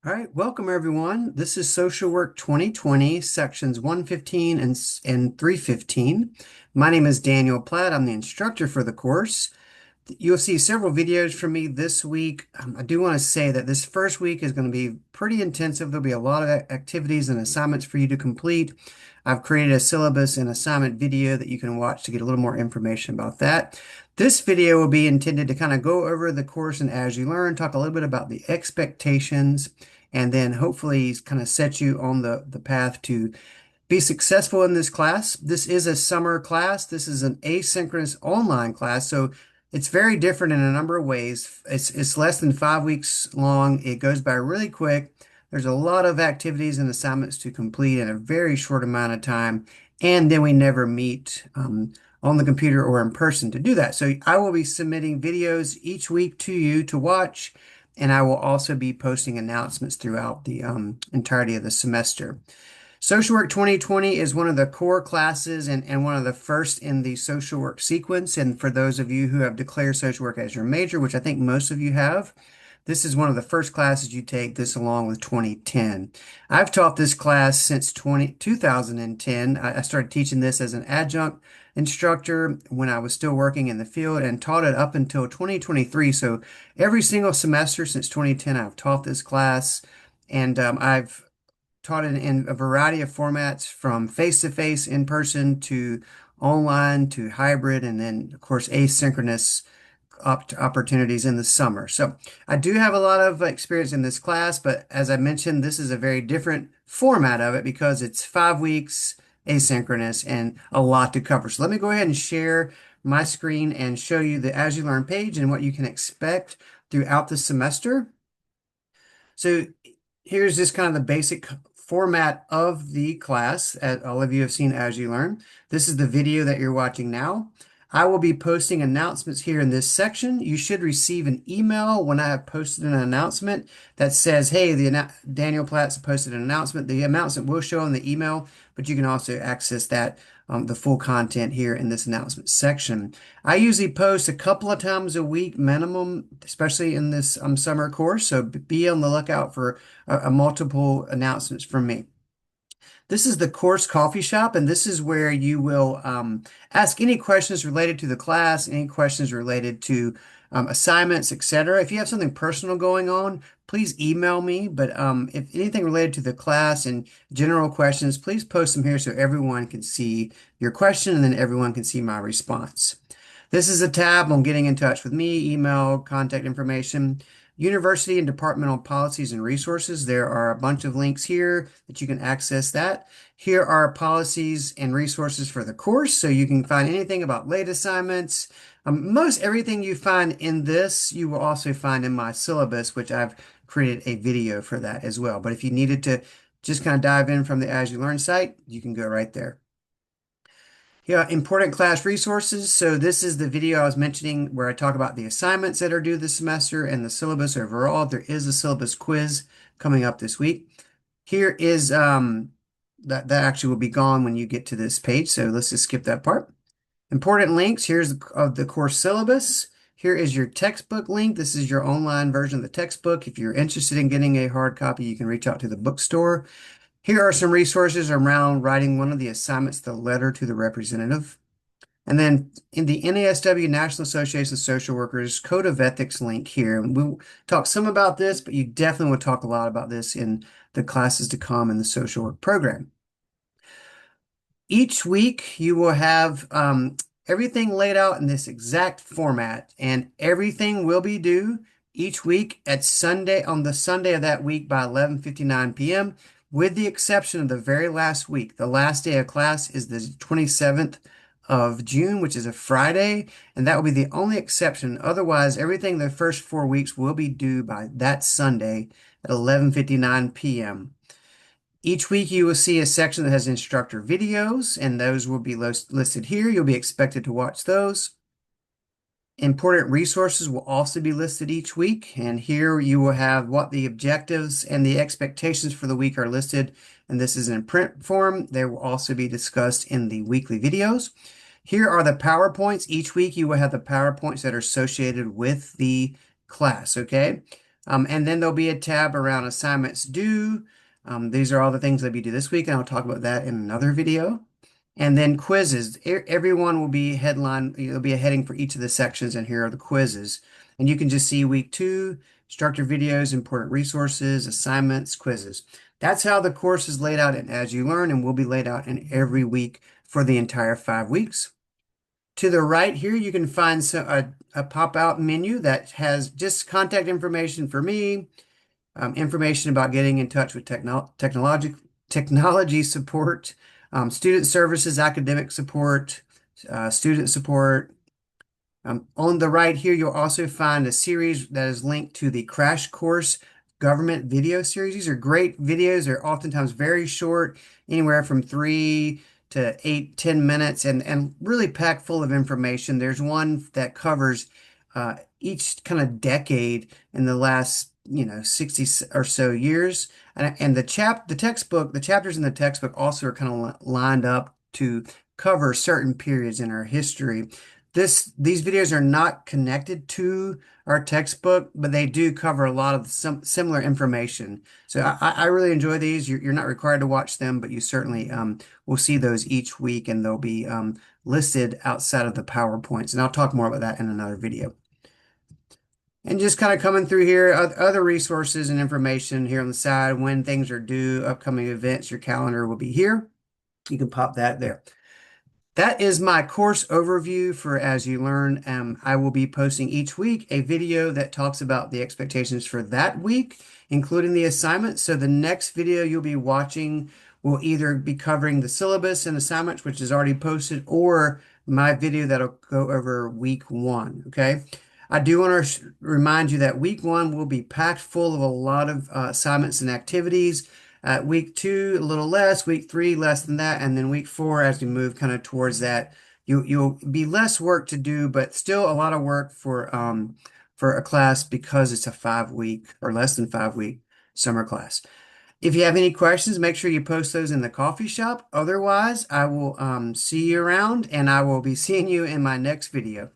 All right, welcome everyone. This is Social Work 2020, sections 115 and 315. My name is Daniel Platt. I'm the instructor for the course. You'll see several videos from me this week. I do want to say that this first week is going to be pretty intensive. There'll be a lot of activities and assignments for you to complete. I've created a syllabus and assignment video that you can watch to get a little more information about that. This video will be intended to kind of go over the course and as you learn, talk a little bit about the expectations, and then hopefully kind of set you on the path to be successful in this class. This is a summer class. This is an asynchronous online class, so it's very different in a number of ways. It's less than 5 weeks long. It goes by really quick. There's a lot of activities and assignments to complete in a very short amount of time, and then we never meet on the computer or in person to do that. So I will be submitting videos each week to you to watch, and I will also be posting announcements throughout the entirety of the semester. Social Work 2020 is one of the core classes and one of the first in the social work sequence. And for those of you who have declared social work as your major, which I think most of you have, this is one of the first classes you take, this along with 2010. I've taught this class since 2010. I started teaching this as an adjunct instructor when I was still working in the field and taught it up until 2023. So every single semester since 2010, I've taught this class. And I've taught it in a variety of formats from face-to-face, in-person to online to hybrid, and then, of course, asynchronous opportunities in the summer. So I do have a lot of experience in this class, but as I mentioned, this is a very different format of it because it's 5 weeks asynchronous and a lot to cover. So let me go ahead and share my screen and show you the As You Learn page and what you can expect throughout the semester. So here's just kind of the basic format of the class that all of you have seen As You Learn. This is the video that you're watching now. I will be posting announcements here in this section. You should receive an email when I have posted an announcement that says, hey, Daniel Platt's posted an announcement. The announcement will show in the email, but you can also access that, the full content here in this announcement section. I usually post a couple of times a week minimum, especially in this summer course. So be on the lookout for multiple announcements from me. This is the course coffee shop, and this is where you will ask any questions related to the class, any questions related to assignments, etc. If you have something personal going on, please email me. But if anything related to the class and general questions, please post them here so everyone can see your question and then everyone can see my response. This is a tab on getting in touch with me, email, contact information. University and departmental policies and resources. There are a bunch of links here that you can access that. Here are policies and resources for the course, so you can find anything about late assignments. Most everything you find in this, you will also find in my syllabus, which I've created a video for that as well. But if you needed to just kind of dive in from the As You Learn site, you can go right there. Yeah, important class resources. So this is the video I was mentioning where I talk about the assignments that are due this semester and the syllabus overall. There is a syllabus quiz coming up this week. Here is that actually will be gone when you get to this page. So let's just skip that part. Important links. Here's of the course syllabus. Here is your textbook link. This is your online version of the textbook. If you're interested in getting a hard copy, you can reach out to the bookstore. Here are some resources around writing one of the assignments, the letter to the representative. And then in the NASW National Association of Social Workers Code of Ethics link here, and we'll talk some about this, but you definitely will talk a lot about this in the classes to come in the social work program. Each week you will have everything laid out in this exact format, and everything will be due each week at Sunday, on the Sunday of that week by 11:59 p.m., with the exception of the very last week. The last day of class is the 27th of June, which is a Friday, and that will be the only exception. Otherwise, everything the first 4 weeks will be due by that Sunday at 11:59 p.m. Each week you will see a section that has instructor videos, and those will be listed here. You'll be expected to watch those. Important resources will also be listed each week, and here you will have what the objectives and the expectations for the week are listed, and this is in print form. They will also be discussed in the weekly videos. Here are the PowerPoints. Each week you will have the PowerPoints that are associated with the class, okay? And then there'll be a tab around assignments due. These are all the things that we do this week, and I'll talk about that in another video. And then quizzes. Everyone will be headline, there'll be a heading for each of the sections, and here are the quizzes. And you can just see week 2, instructor videos, important resources, assignments, quizzes. That's how the course is laid out and As You Learn, and will be laid out in every week for the entire 5 weeks. To the right here, you can find a pop-out menu that has just contact information for me, information about getting in touch with technology support, student services, academic support, student support. On the right here, you'll also find a series that is linked to the Crash Course Government video series. These are great videos. They're oftentimes very short, anywhere from 3 to 8, 10 minutes, and really packed full of information. There's one that covers each kind of decade in the last 60 or so years. And the textbook, the chapters in the textbook also are kind of lined up to cover certain periods in our history. These videos are not connected to our textbook, but they do cover a lot of some similar information. So I really enjoy these. You're not required to watch them, but you certainly will see those each week, and they'll be listed outside of the PowerPoints. And I'll talk more about that in another video. And just kind of coming through here, other resources and information here on the side, when things are due, upcoming events, your calendar will be here. You can pop that there. That is my course overview for As You Learn. I will be posting each week a video that talks about the expectations for that week, including the assignments. So the next video you'll be watching will either be covering the syllabus and assignments, which is already posted, or my video that'll go over week 1, okay? I do want to remind you that week 1 will be packed full of a lot of assignments and activities. Week 2, a little less. Week 3, less than that. And then week 4, as we move kind of towards that, you'll be less work to do, but still a lot of work for a class because it's a 5-week or less than 5-week summer class. If you have any questions, make sure you post those in the coffee shop. Otherwise, I will see you around, and I will be seeing you in my next video.